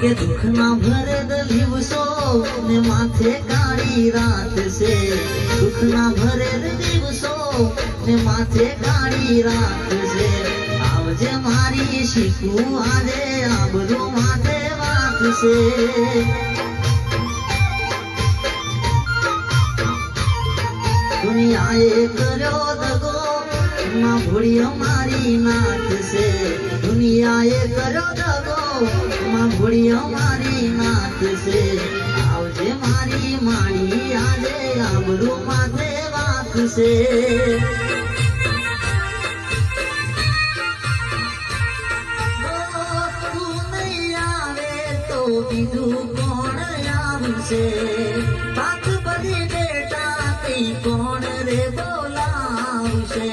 કે દુઃખના ભરેલ દિવસો ને માથે કાળી રાત છે, દુઃખના ભરેલ દિવસો ને માથે કાળી રાત છે. આવજે મારી શીખું આજે આબરૂ માથે વાત છે. દુનિયાએ કર્યો દગો માં ભૂળ્યો મારી નાથ છે, દુનિયાએ કર્યો દગો માં ભૂળ્યો મારી નાથ છે. આવજે મારી માળી આજે આબરૂ માથે વાત છે. તું નહીં આવે તો બીજું કોણ આવશે, પાક બધી બેટા કઈ કોણ રે બોલાવશે.